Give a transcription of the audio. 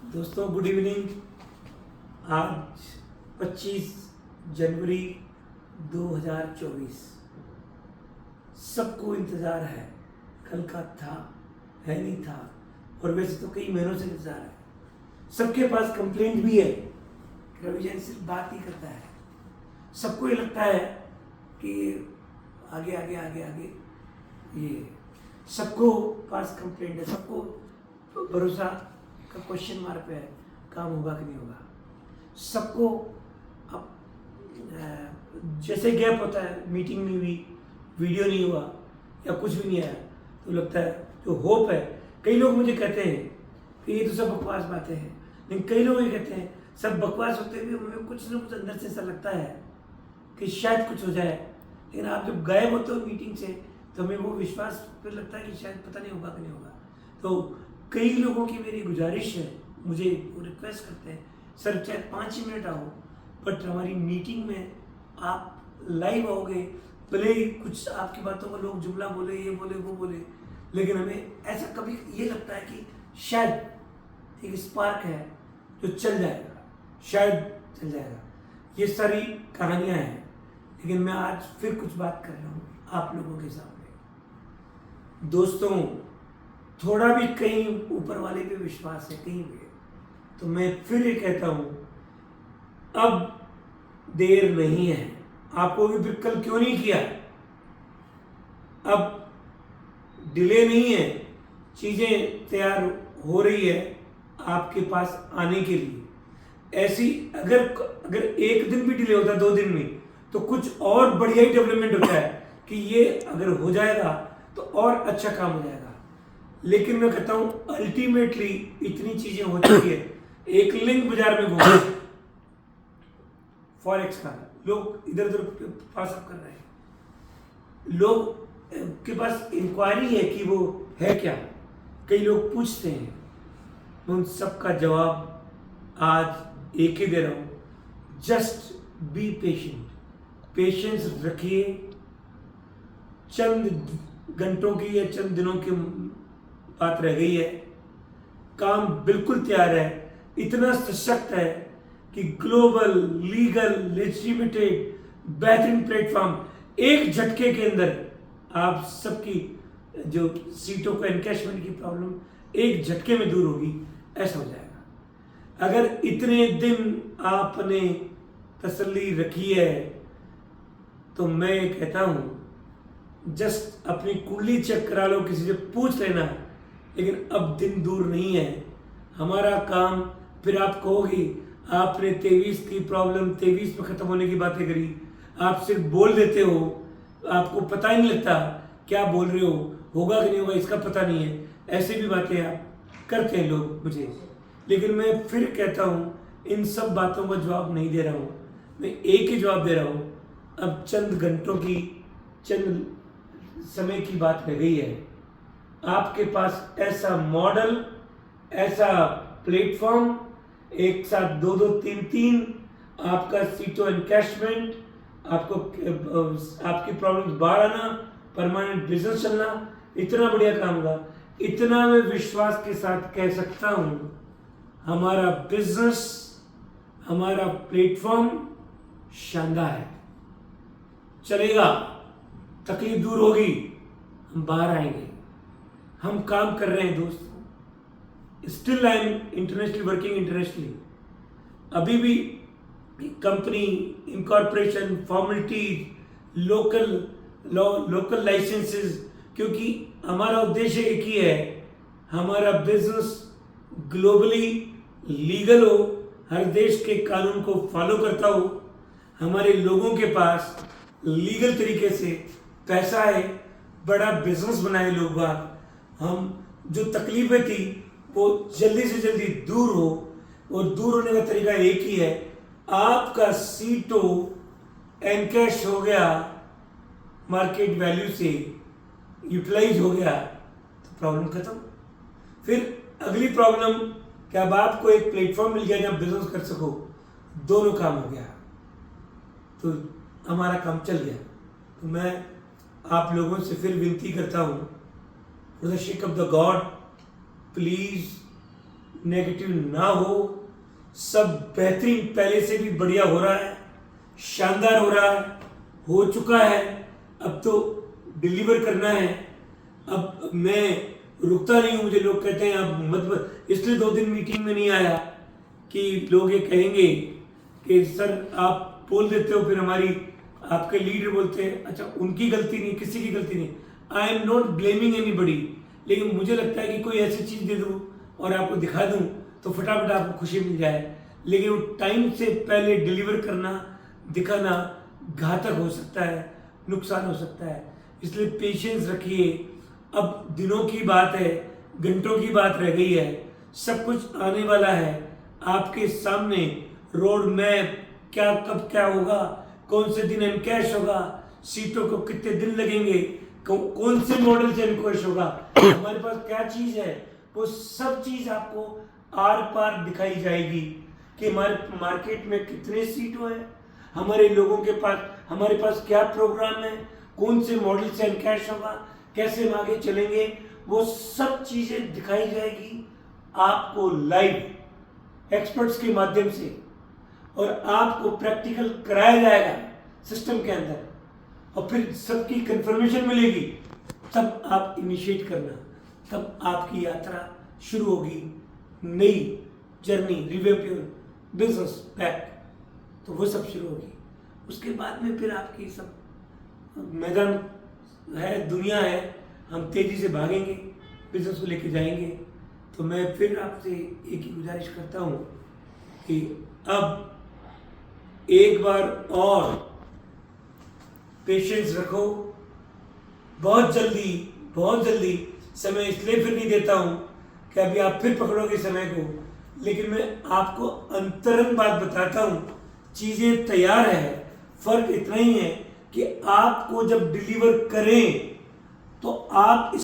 दोस्तों good evening. आज 25 जनवरी 2024। सबको इंतज़ार है, कल का था है नहीं था, और वैसे तो कई महीनों से इंतज़ार है। सबके पास कंप्लेंट भी है, रवि जैन सिर्फ बात ही करता है। सबको ये लगता है कि आगे आगे आगे आगे ये सबको पास कंप्लेंट है, सबको भरोसा का क्वेश्चन मार्क पे है, काम होगा कि नहीं होगा। सबको अब जैसे गैप होता है, मीटिंग नहीं हुई, वीडियो नहीं हुआ या कुछ भी नहीं आया, तो लगता है जो होप है। कई लोग मुझे कहते हैं कि ये तो सब बकवास बातें हैं, लेकिन कई लोग ये कहते हैं सब बकवास होते हुए हमें कुछ ना कुछ अंदर से ऐसा लगता है कि शायद कुछ हो जाए। लेकिन आप जब गायब होते हो मीटिंग से, तो हमें वो विश्वास फिर लगता है कि शायद पता नहीं होगा कि नहीं होगा। तो कई लोगों की मेरी गुजारिश है, मुझे रिक्वेस्ट करते हैं, सर चाहे 5 ही मिनट आओ, बट हमारी मीटिंग में आप लाइव आओगे। भले ही कुछ आपकी बातों को लोग जुमला बोले, ये बोले वो बोले, लेकिन हमें ऐसा कभी ये लगता है कि शायद एक स्पार्क है जो चल जाएगा, शायद चल जाएगा। ये सारी कहानियाँ हैं, लेकिन मैं आज फिर कुछ बात कर रहा हूँ आप लोगों के सामने। दोस्तों, थोड़ा भी कहीं ऊपर वाले पे विश्वास है कहीं भी, तो मैं फिर ये कहता हूँ, अब देर नहीं है। आपको भी फिर कल क्यों नहीं किया, अब डिले नहीं है, चीज़ें तैयार हो रही है आपके पास आने के लिए। ऐसी अगर एक दिन भी डिले होता है, 2 दिन में, तो कुछ और बढ़िया ही डेवलपमेंट होता है कि ये अगर हो जाएगा तो और अच्छा काम हो जाएगा। लेकिन मैं कहता हूँ अल्टीमेटली इतनी चीजें हो चुकी है। एक लिंक बाजार में घूम फॉरेक्स का, लोग इधर उधर पास अप कर रहे हैं, लोग के पास इंक्वायरी है कि वो है क्या, कई लोग पूछते हैं। मैं उन सबका जवाब आज एक ही दे रहा हूँ, जस्ट बी पेशेंट। पेशेंस रखिए। चंद घंटों की या चंद दिनों की बात रह गई है, काम बिल्कुल तैयार है, इतना सशक्त है कि ग्लोबल लीगल लेजिटिमेटेड बेहतरीन प्लेटफॉर्म एक झटके के अंदर आप सबकी जो सीटों का एनकैशमेंट की प्रॉब्लम एक झटके में दूर होगी, ऐसा हो जाएगा। अगर इतने दिन आपने तसल्ली रखी है, तो मैं कहता हूं जस्ट अपनी कुंडली चेक करा लो, किसी से पूछ लेना। लेकिन अब दिन दूर नहीं है, हमारा काम। फिर आप कहोगे आपने 23 की प्रॉब्लम 23 में खत्म होने की बातें करी, आप सिर्फ बोल देते हो, आपको पता ही नहीं लगता क्या बोल रहे हो, होगा कि नहीं होगा इसका पता नहीं है। ऐसे भी बातें आप करते हैं लोग मुझे। लेकिन मैं फिर कहता हूँ, इन सब बातों का जवाब नहीं दे रहा हूँ, मैं एक ही जवाब दे रहा हूँ। अब चंद घंटों की, चंद समय की बात रह गई है। आपके पास ऐसा मॉडल, ऐसा प्लेटफॉर्म, एक साथ 2-2, 3-3 आपका सीटो एनकैशमेंट, आपको आपकी प्रॉब्लम्स बाहर आना, परमानेंट बिजनेस चलना, इतना बढ़िया काम होगा। इतना मैं विश्वास के साथ कह सकता हूं, हमारा बिजनेस, हमारा प्लेटफॉर्म शानदार है, चलेगा, तकलीफ दूर होगी, हम बाहर आएंगे। हम काम कर रहे हैं दोस्तों, still I am internationally working internationally. अभी भी company incorporation formalities, local licences, क्योंकि हमारा उद्देश्य एक ही है, हमारा बिजनेस ग्लोबली लीगल हो, हर देश के कानून को फॉलो करता हो, हमारे लोगों के पास लीगल तरीके से पैसा है, बड़ा बिजनेस बनाए लोग बाग, हम जो तकलीफें थी वो जल्दी से जल्दी दूर हो। और दूर होने का तरीका एक ही है, आपका सीटो एनकैश हो गया, मार्केट वैल्यू से यूटिलाइज हो गया, तो प्रॉब्लम खत्म। फिर अगली प्रॉब्लम कि अब आपको एक प्लेटफॉर्म मिल गया जहाँ बिजनेस कर सको, दोनों काम हो गया, तो हमारा काम चल गया। तो मैं आप लोगों से फिर विनती करता हूँ, for the shake of the God, please negative ना हो। सब बेहतरीन, पहले से भी बढ़िया हो रहा है, शानदार हो रहा है, हो चुका है। अब तो डिलीवर करना है। अब मैं रुकता नहीं हूँ। मुझे लोग कहते हैं अब मत, इसलिए 2 दिन मीटिंग में नहीं आया कि लोग ये कहेंगे कि सर आप बोल देते हो, फिर हमारी आपके लीडर बोलते हैं। अच्छा, उनकी गलती नहीं, किसी की गलती नहीं। I am not blaming anybody, लेकिन मुझे लगता है कि कोई ऐसी चीज़ दे दूँ और आपको दिखा दूँ तो फटाफट आपको खुशी मिल जाए, लेकिन वो टाइम से पहले डिलीवर करना, दिखाना घातक हो सकता है, नुकसान हो सकता है। इसलिए पेशेंस रखिए। अब दिनों की बात है, घंटों की बात रह गई है, सब कुछ आने वाला है आपके सामने। रोड मैप, क्या कब क्या होगा, कौन से दिन एनकैश होगा, सीटों को कितने दिन लगेंगे, कौन से मॉडल से एनकैश होगा, हमारे पास क्या चीज़ है, वो सब चीज़ आपको आर पार दिखाई जाएगी कि हमारे मार्केट में कितने सीटों हैं, हमारे लोगों के पास, हमारे पास क्या प्रोग्राम है, कौन से मॉडल से एनकैश होगा, कैसे हम आगे चलेंगे, वो सब चीज़ें दिखाई जाएगी आपको लाइव एक्सपर्ट्स के माध्यम से, और आपको प्रैक्टिकल कराया जाएगा सिस्टम के अंदर, और फिर सबकी कंफर्मेशन मिलेगी। तब आप इनिशिएट करना, तब आपकी यात्रा शुरू होगी, नई जर्नी, रिवेम्प योर बिजनेस बैक, तो वो सब शुरू होगी। उसके बाद में फिर आपकी सब मैदान है, दुनिया है, हम तेजी से भागेंगे, बिजनेस को लेके जाएंगे। तो मैं फिर आपसे एक ही गुजारिश करता हूँ कि अब एक बार और पेशेंस रखो। बहुत जल्दी समय इसलिए फिर नहीं देता हूँ कि अभी आप फिर पकड़ोगे समय को, लेकिन मैं आपको अंतरंग बात बताता हूँ। चीज़ें तैयार है, फर्क इतना ही है कि आपको जब डिलीवर करें तो आप